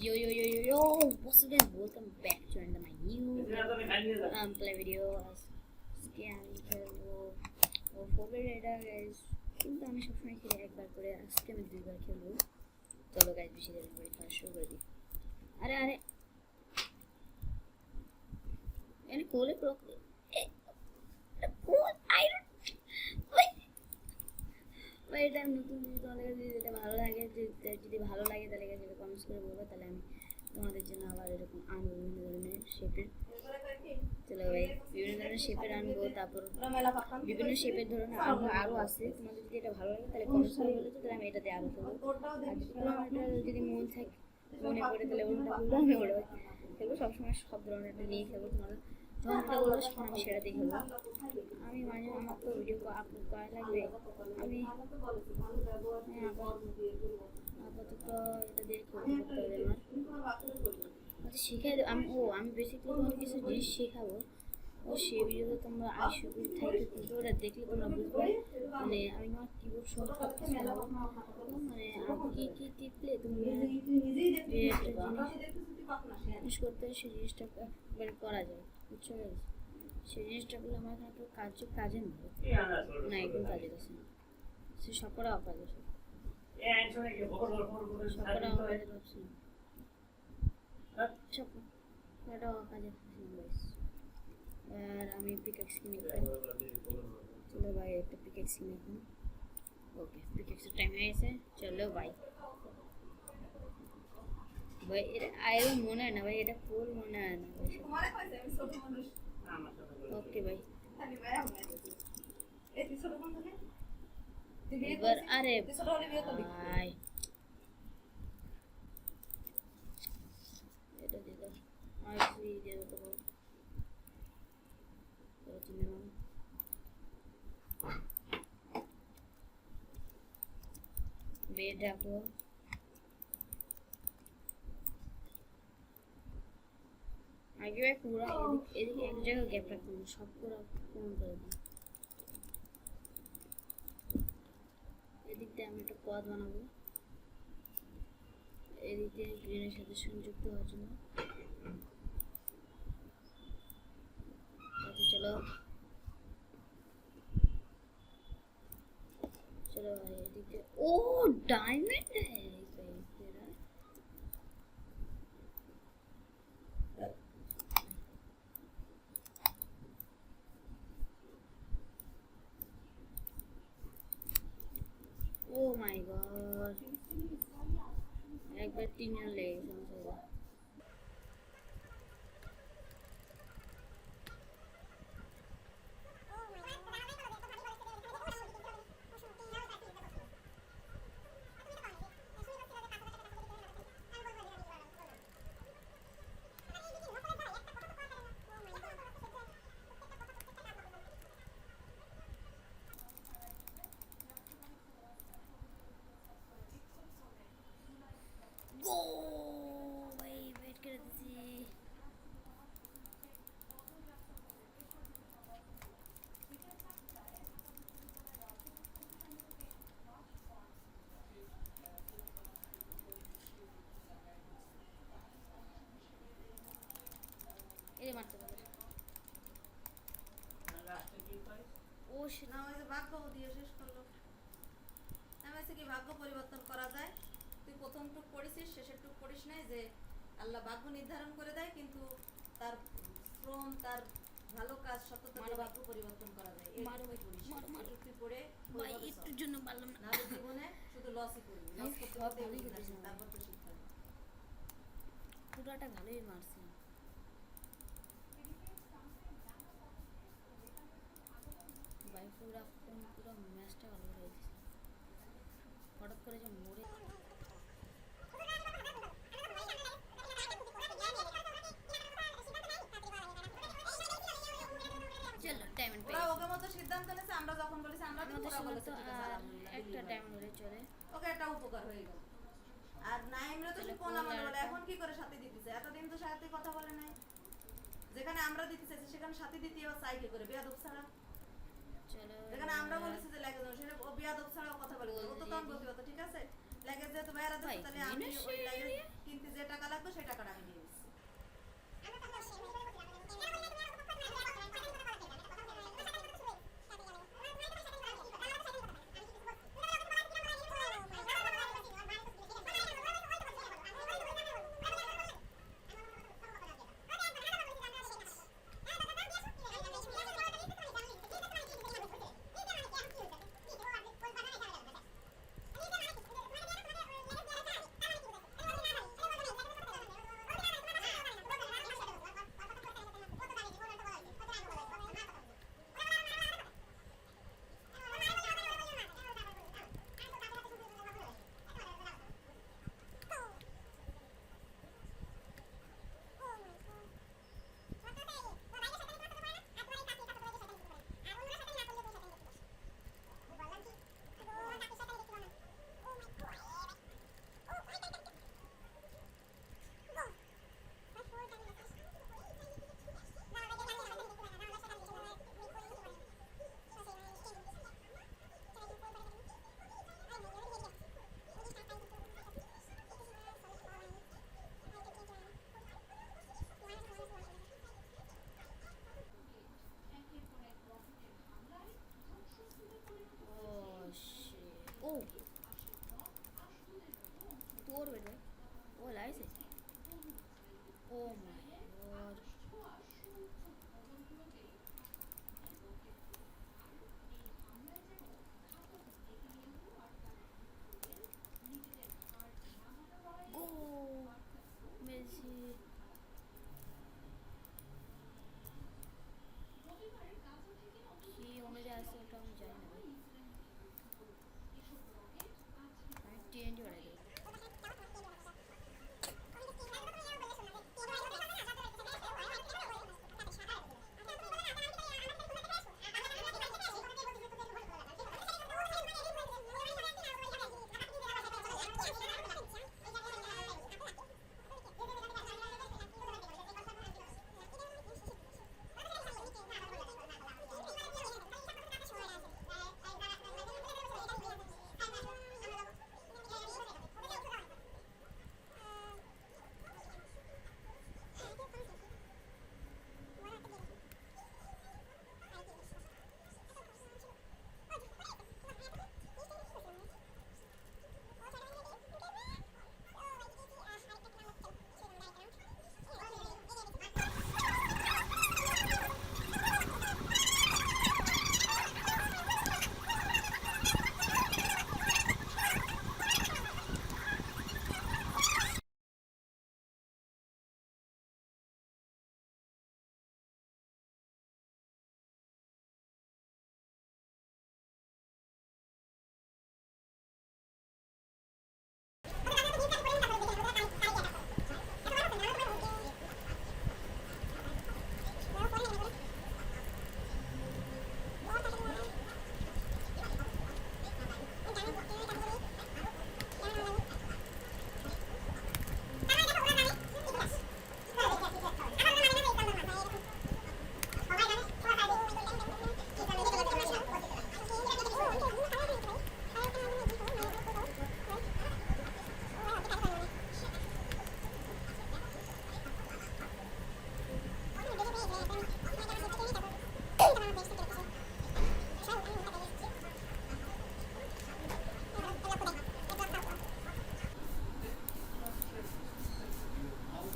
Yo, what's up guys, welcome back to another my new play video. আজকে আমি খেলবো ফোরওয়ার্ড rider guys, কিন্তু আমি সবসময় খেলি একবার করে, আজকে আমি দুইবার খেলবো। চলো গাইস, বেশি দেরি করে খেলা শুরু করে দিই। আরে এনে কোলে প্রো কোল আই ভাই, এটা নতুন যদি তোমাদের কাছে যেটা ভালো লাগে, যদি ভালো লাগে তাহলে সেটা কমেন্টস করে বলবো, তাহলে আমি তোমাদের জন্য আবার এরকম আনবো বিভিন্ন ধরনের শেপের। চলো ভাই, বিভিন্ন ধরনের শেপের আনবো, তারপর বিভিন্ন শেপের ধরনের আরও আছে। তোমাদের যদি এটা ভালো লাগে তাহলে কমেন্টস করে বলেছো, তাহলে আমি এটাতে আরও খেলবো। আর যদি মনে থাকে, মনে পড়ে, তাহলে ওটা বলবো, আমি ওটা খেলবো। সবসময় সব ধরনের নিয়ে খেলবো। তোমাদের যখন বলবো সেখানে আমি সেটাতেই খেলবো। আমি মাঝে আমার তো ভিডিও আপলোড করা লাগবে। আমি আপাতত এটা দিয়ে করতে হবে আমার। আচ্ছা, শিখাই দেবো আমি। আমি বেসিক্যালি তোমাদের কিছু জিনিস শেখাবো। সেই ভিডিওতে তোমরা আইসুকুর থাইকে কিন্তু ওটা দেখলে তোমরা বুঝবে, মানে আমি আমার কিবোর্ড সব কিছু শেখাবো। মানে আমি কী টিপলে তুমি একটা জিনিস করতে হয়, সেই জিনিসটা মানে করা যায়, বুঝছো? সেই জিনিসটা করলে আমার এখানে তো কাজে না, একদম কাজে গেছে। সে সকরা অকাজ আছে, সকরা অকাজে ভাবছি না, সকরা অকাজে ভাবছি। আর আমি পিকেক্স কিনে চলো ভাই, একটা পিকেক্স কিনে এখন। ওকে, পিকেক্সের টাইম হয়ে গেছে, চলো ভাই। ভাই এটা আয়রন মনে হয় না ভাই, এটা ফুল মনে হয় না ভাই। ওকে ভাই, এবার আরে ভাই এটা দিল আর ফ্রি দিয়ে দেবো। বেড রাখো, আগে ভাই পুরো এদিকে এক জায়গায় গ্যাপ রাখুন, সব পুরো পূরণ করে দিন। এদিক দিয়ে আমি একটা পথ বানাবো, এদিক দিয়ে গ্রিনের সাথে সংযুক্ত হওয়ার জন্য। চলো चलो भाई, एदिक দিয়ে ও डायमंड है सही तेरा। ओ माय गॉड, एक बार 3 जन ले समझ। गो भाई, वेट कर दीजिए। ये मारते पारे ও না, ওই যে ভাগ্য দিয়ে শেষ করলো। আমি কি ভাগ্য পরিবর্তন করা যায়? তুই প্রথম টুক পড়েছিস, শেষের টুক পড়িস নাই, যে আল্লাহ ভাগ্য নির্ধারণ করে দেয়, কিন্তু তার শ্রম, তার ভালো কাজ, সততা দিয়ে ভাগ্য পরিবর্তন করা যায়। তুই পড়ে ভাই একটুর জন্য পারলাম না, নাহলে জীবনে শুধু লসই করবি। লস করতে করতে তারপর তো শিখতে হবে। পুরাটা ভালোই মারছে ভাই, পুরো ম্যাচটা ভালো হয়ে গেছে। হঠাৎ করে যে মরে চলো ডায়মন্ড পেয়ে ওকে মতো সিদ্ধান্ত নিয়েছে। আমরা যখন বলেছি আমরা তো ওরা বলেছে ঠিক আছে, আলহামদুলিল্লাহ, একটা ডায়মন্ড হলে চলে। ওকে একটা উপকার হয়ে গেল। আর নাইমরা তো কোন আমল বলে, এখন কি করে সাথে দিতেছে? এতদিন তো সাথে কথা বলে নাই। যেখানে আমরা দিতে চাইছি সেখানে সাথে দিতে আবার সাইকে করে বেয়াদব ছাড়া। চলো যেখানে আমরা বলেছি যে লাগে যাও, সেটা ও বেয়াদব ছাড়াও কথা বলে। ও তো তখন বলতে ঠিক আছে লাগে, যেহেতু ভাইরা দিচ্ছে, তাহলে আমি ওই লাগে কি কিনতে যে টাকা লাগবে সেই টাকাটা আমি দিয়ে দিচ্ছি। Oh shit. Oh. Poor baby. Oh, lies it. Oh my god. Go. Messi. কি অনুযায়ী আছে ওটা আমি জানি না ভাই। আমি টি20 বাড়াই দেবো।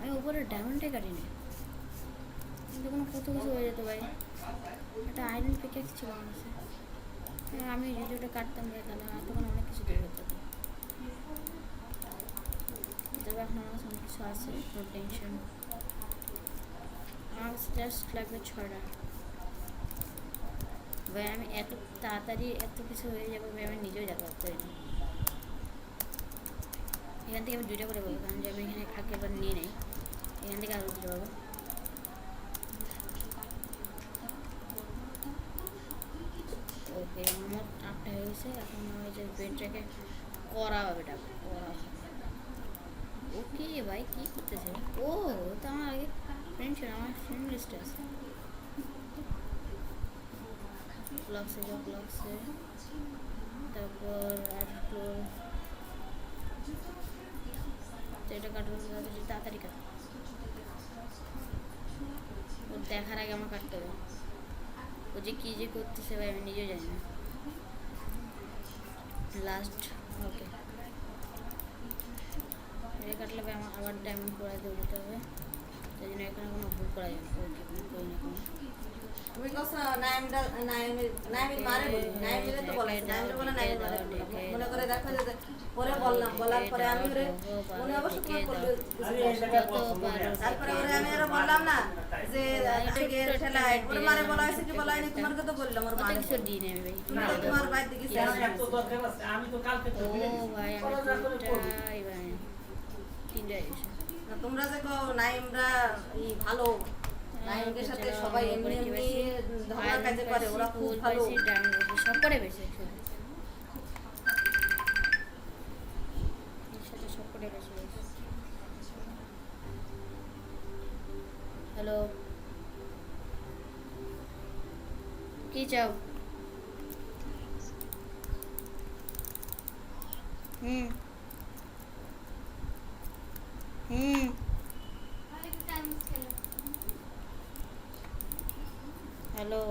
আমি উপরে ডায়মন্ডে কাটিনি, কিন্তু কোনো কত কিছু হয়ে যেত ভাই। একটা আয়রন পিকেক্স ছিল আমার কাছে। হ্যাঁ, আমি যদি ওটা কাটতাম ভাই তাহলে তখন অনেক কিছু তৈরি হতো। তবে এখন আমার কাছে অনেক কিছু আছে, নো টেনশন। আমার জাস্ট লাগবে 6টা ভাই। আমি এত তাড়াতাড়ি এত কিছু হয়ে যাবে ভাই আমি নিজেও যেতে পারি না। এখান থেকে আমি 2টা করে পাবো, কারণ যে আমি এখানে আগেরবার নিয়ে নেই। এখান থেকে আরও 2টা পাবো। ওকে, মোট 8টা হয়ে গেছে। এখন ওই যে বেডটাকে করা হবে, এটা করা হবে। ওকে ভাই, কী করতেছে? ও তো আমার আগে ফ্রেন্ড ছিল, আমার ফ্রেন্ড লিস্টে আছে। ব্লগসে যাও, ব্লগসে, তারপর আর তো এটা কাটবো তাড়াতাড়ি তাড়াতাড়ি কাট। ও দেখার আগে আমার কাটতে হবে। ও যে কী যে করতেছে ভাই আমি নিজেও জানি না। লাস্ট ওকে, এটা কাটলে ভাই আমার আবার ডায়মন্ড করে দৌড়াতে হবে, সেই জন্য এখানে কোনো ভুল করা যাবে না। ওকে করি না কোনো। তুমি কস নাইমির মারে বলি, নাইমিরে তো বলাইছে, নাইমিরে বলে নাইমির মারে বলি। মনে করে দেখো যে পরে বললাম, বলার পরে আমি ওরে মনে অবশ্য তোমার করবে তারপরে ওরে আমি আরো বললাম না যে থেকে ঠেলায় ওরে মারে বলা হয়েছে কি বলা হয়নি তোমার কথা বললাম ওর মারে কিছু দিই নেবে ভাই। তুমি তো তোমার বাইর দিকে আমি তো কালকে তো ও ভাই আমার তিনটাই ভাই তিনটাই এসে না তোমরা যে কও নাইমরা ভালো, নাইমের সাথে সবাই এমনি এমনি ধর্মের কাজে করে, ওরা খুব ভালো। সব করে বেশি সব করে বেশি। হ্যালো, কি চাও? হুম হুম হ্যালো,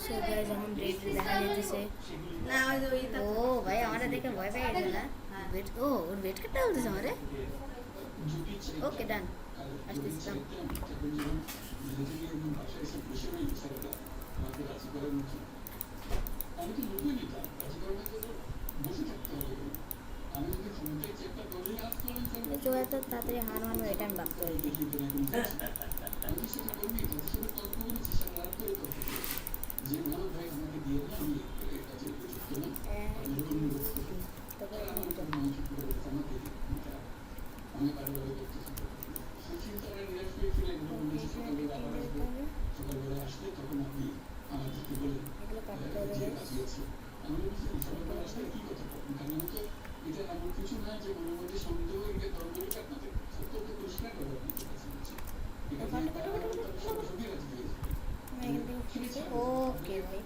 সো গাইস এখন রেড দেখা যাচ্ছে। না ওই যে ওইটা ও ভাই আমারে দেখে ভয় পেয়ে গেল না। ওয়েট, ও ওর ওয়েট কাটতে বলতেছে আমারে। ওকে ডান, আসতেছিলাম। কেউ এত তাড়াতাড়ি হার মানবে এটা আমি ভাবতে পারি। এগুলো কাটতে হবে। ওকে ভাই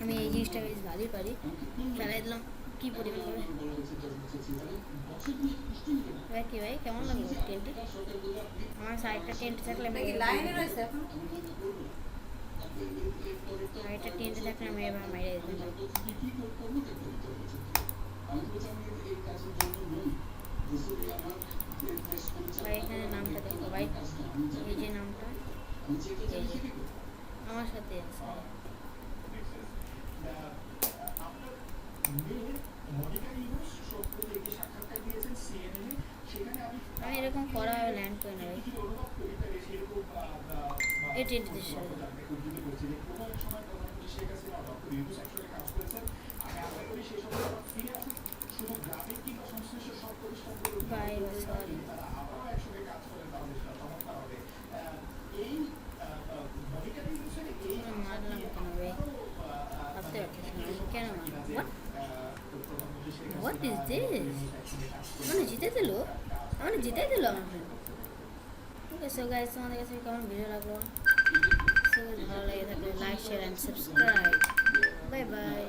আমি এই জিনিসটা বেশ ভালোই পারি। ফেলাই দিলাম কি পরিমাণ হবে ভাই। কি ভাই কেমন লাগলো টেন্টটি? আমার সাইডটা টেন্ট থাকলে আমি কি লাইনে রয়েছে এখন সাইডটা টেন্ট থাকলে আমি এবার মাইরে দিতাম ভাই। এখানে নামটা দেখো ভাই, এই যে নামটা এই যে আমার সাথে আছে। আমি এরকম করা হবে ল্যান্ড করে না ভাই এই টেন্টের সাথে। বাই সরি মারলাম কেন ভাই ভাবতে পারতেছি না কেন মারলাম। What is this? মানে জিতে দিল, মানে জিতে দিল আমার ফ্রেন্ড। ওকে সো গাইস তোমাদের কাছে কেমন ভিডিও লাগলো? সো ভালো লাগে থাকলে like share and subscribe. Bye bye.